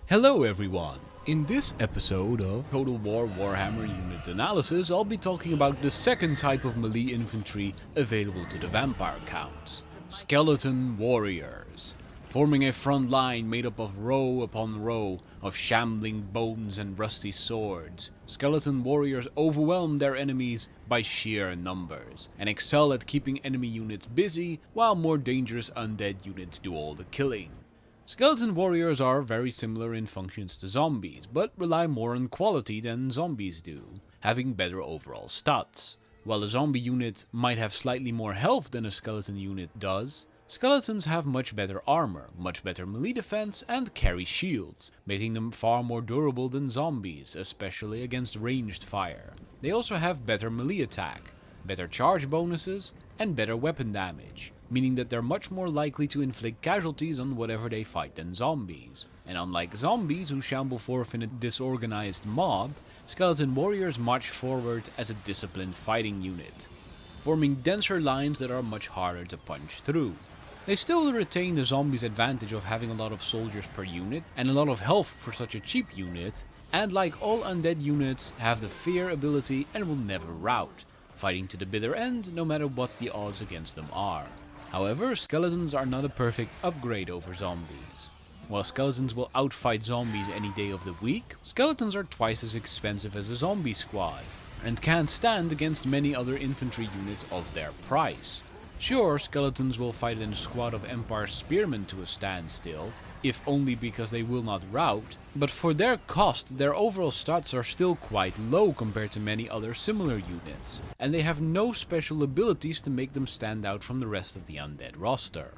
Hello everyone! In this episode of Total War Warhammer Unit Analysis, I'll be talking about the second type of melee infantry available to the vampire counts. Skeleton Warriors. Forming a front line made up of row upon row of shambling bones and rusty swords, Skeleton Warriors overwhelm their enemies by sheer numbers, and excel at keeping enemy units busy, while more dangerous undead units do all the killing. Skeleton Warriors are very similar in functions to zombies, but rely more on quality than zombies do, having better overall stats. While a zombie unit might have slightly more health than a skeleton unit does, skeletons have much better armor, much better melee defense, and carry shields, making them far more durable than zombies, especially against ranged fire. They also have better melee attack, better charge bonuses, and better weapon damage, meaning that they're much more likely to inflict casualties on whatever they fight than zombies. And unlike zombies who shamble forth in a disorganized mob, skeleton warriors march forward as a disciplined fighting unit, forming denser lines that are much harder to punch through. They still retain the zombies' advantage of having a lot of soldiers per unit and a lot of health for such a cheap unit, and like all undead units, have the fear ability and will never rout, fighting to the bitter end no matter what the odds against them are. However, skeletons are not a perfect upgrade over zombies. While skeletons will outfight zombies any day of the week, skeletons are twice as expensive as a zombie squad, and can't stand against many other infantry units of their price. Sure, skeletons will fight in a squad of Empire Spearmen to a standstill, if only because they will not rout, but for their cost, their overall stats are still quite low compared to many other similar units, and they have no special abilities to make them stand out from the rest of the undead roster.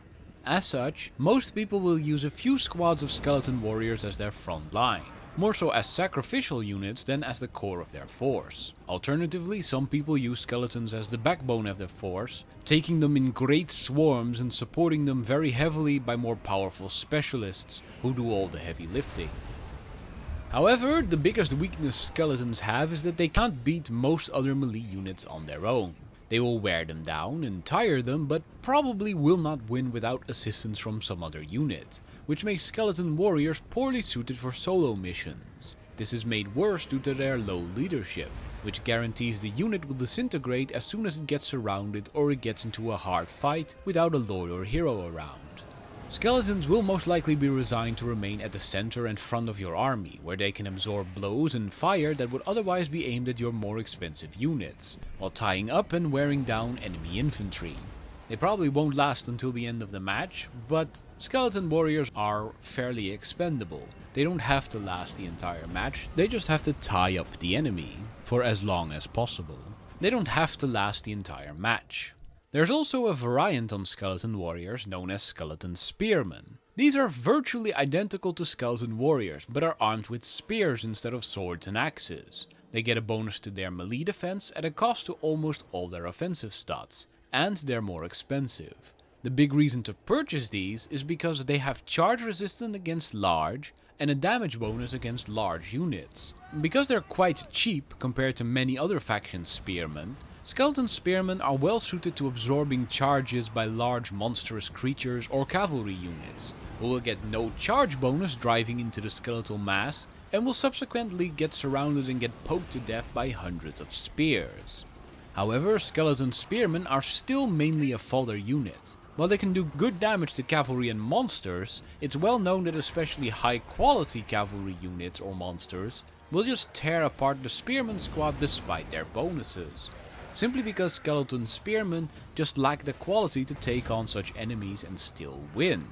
As such, most people will use a few squads of skeleton warriors as their front line, more so as sacrificial units than as the core of their force. Alternatively, some people use skeletons as the backbone of their force, taking them in great swarms and supporting them very heavily by more powerful specialists who do all the heavy lifting. However, the biggest weakness skeletons have is that they can't beat most other melee units on their own. They will wear them down and tire them, but probably will not win without assistance from some other unit, which makes skeleton warriors poorly suited for solo missions. This is made worse due to their low leadership, which guarantees the unit will disintegrate as soon as it gets surrounded or it gets into a hard fight without a lord or hero around. Skeletons will most likely be resigned to remain at the center and front of your army, where they can absorb blows and fire that would otherwise be aimed at your more expensive units, while tying up and wearing down enemy infantry. They probably won't last until the end of the match, but skeleton warriors are fairly expendable. They don't have to last the entire match, they just have to tie up the enemy for as long as possible. They don't have to last the entire match. There's also a variant on skeleton warriors known as skeleton spearmen. These are virtually identical to skeleton warriors, but are armed with spears instead of swords and axes. They get a bonus to their melee defense at a cost to almost all their offensive stats, and they're more expensive. The big reason to purchase these is because they have charge resistance against large, and a damage bonus against large units. Because they're quite cheap compared to many other faction spearmen, skeleton spearmen are well suited to absorbing charges by large monstrous creatures or cavalry units, who will get no charge bonus driving into the skeletal mass, and will subsequently get surrounded and get poked to death by hundreds of spears. However, skeleton spearmen are still mainly a fodder unit. While they can do good damage to cavalry and monsters, it's well known that especially high quality cavalry units or monsters will just tear apart the spearman squad despite their bonuses, simply because skeleton spearmen just lack the quality to take on such enemies and still win.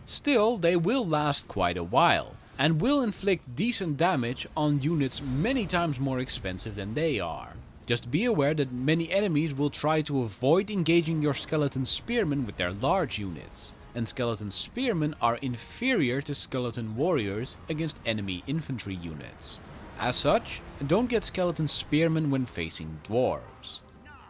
Still, they will last quite a while, and will inflict decent damage on units many times more expensive than they are. Just be aware that many enemies will try to avoid engaging your skeleton spearmen with their large units, and skeleton spearmen are inferior to skeleton warriors against enemy infantry units. As such, don't get skeleton spearmen when facing dwarves.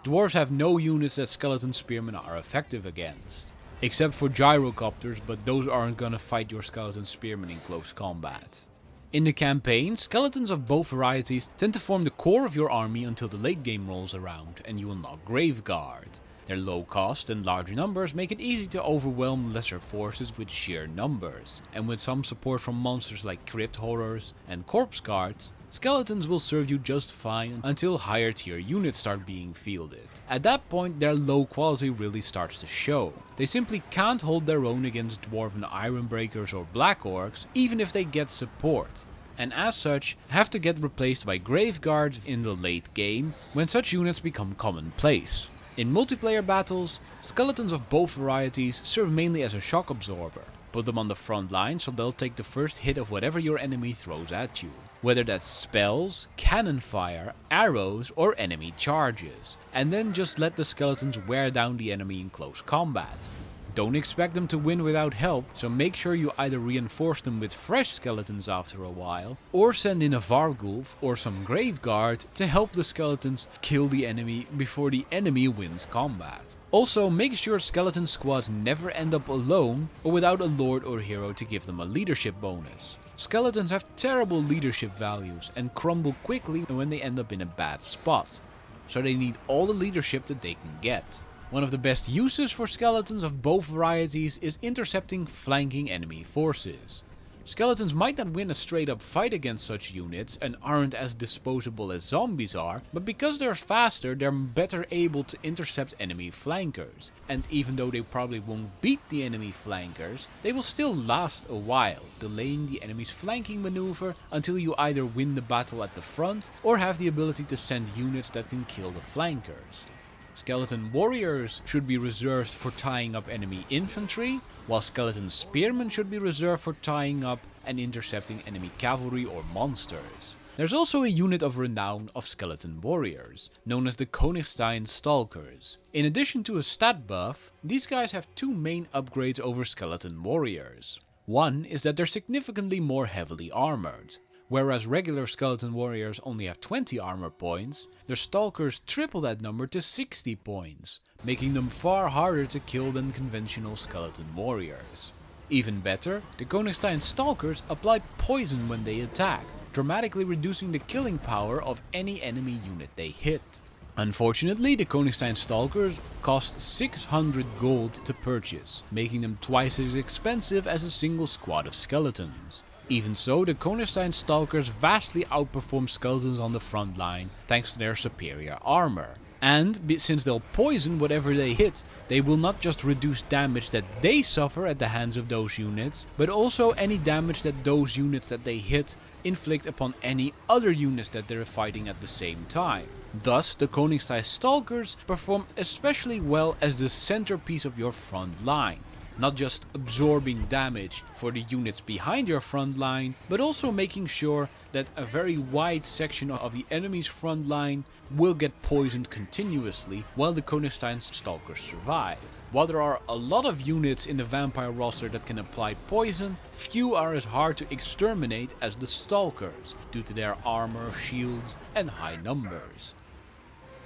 Dwarves have no units that skeleton spearmen are effective against, except for gyrocopters, but those aren't gonna fight your skeleton spearmen in close combat. In the campaign, skeletons of both varieties tend to form the core of your army until the late game rolls around and you unlock Graveguard. Their low cost and large numbers make it easy to overwhelm lesser forces with sheer numbers, and with some support from monsters like crypt horrors and corpse guards, skeletons will serve you just fine until higher tier units start being fielded. At that point their low quality really starts to show. They simply can't hold their own against dwarven ironbreakers or black orcs even if they get support, and as such have to get replaced by grave guards in the late game when such units become commonplace. In multiplayer battles, skeletons of both varieties serve mainly as a shock absorber. Put them on the front line so they'll take the first hit of whatever your enemy throws at you, whether that's spells, cannon fire, arrows or enemy charges, and then just let the skeletons wear down the enemy in close combat. Don't expect them to win without help, so make sure you either reinforce them with fresh skeletons after a while, or send in a Vargulf or some Grave Guard to help the skeletons kill the enemy before the enemy wins combat. Also, make sure skeleton squads never end up alone or without a lord or hero to give them a leadership bonus. Skeletons have terrible leadership values and crumble quickly when they end up in a bad spot, so they need all the leadership that they can get. One of the best uses for skeletons of both varieties is intercepting flanking enemy forces. Skeletons might not win a straight up fight against such units and aren't as disposable as zombies are, but because they're faster they're better able to intercept enemy flankers, and even though they probably won't beat the enemy flankers, they will still last a while, delaying the enemy's flanking maneuver until you either win the battle at the front or have the ability to send units that can kill the flankers. Skeleton warriors should be reserved for tying up enemy infantry, while skeleton spearmen should be reserved for tying up and intercepting enemy cavalry or monsters. There's also a unit of renown of skeleton warriors, known as the Konigstein Stalkers. In addition to a stat buff, these guys have two main upgrades over skeleton warriors. One is that they're significantly more heavily armored. Whereas regular skeleton warriors only have 20 armor points, their stalkers triple that number to 60 points, making them far harder to kill than conventional skeleton warriors. Even better, the Konigstein Stalkers apply poison when they attack, dramatically reducing the killing power of any enemy unit they hit. Unfortunately, the Konigstein Stalkers cost 600 gold to purchase, making them twice as expensive as a single squad of skeletons. Even so, the Konigstein Stalkers vastly outperform skeletons on the front line thanks to their superior armor. And since they'll poison whatever they hit, they will not just reduce damage that they suffer at the hands of those units, but also any damage that those units that they hit inflict upon any other units that they're fighting at the same time. Thus, the Konigstein Stalkers perform especially well as the centerpiece of your front line. Not just absorbing damage for the units behind your front line, but also making sure that a very wide section of the enemy's front line will get poisoned continuously while the Konigstein Stalkers survive. While there are a lot of units in the vampire roster that can apply poison, few are as hard to exterminate as the Stalkers, due to their armor, shields and high numbers.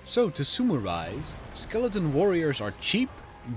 So to summarize, skeleton warriors are cheap,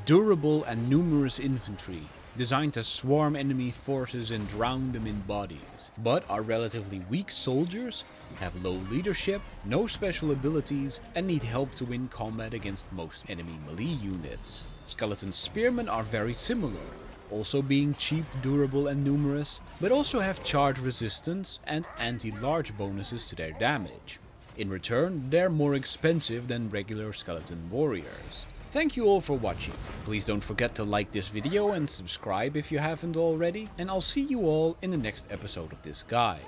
durable and numerous infantry, designed to swarm enemy forces and drown them in bodies, but are relatively weak soldiers, have low leadership, no special abilities, and need help to win combat against most enemy melee units. Skeleton spearmen are very similar, also being cheap, durable and numerous, but also have charge resistance and anti-large bonuses to their damage. In return, they're more expensive than regular skeleton warriors. Thank you all for watching. Please don't forget to like this video and subscribe if you haven't already, and I'll see you all in the next episode of this guide.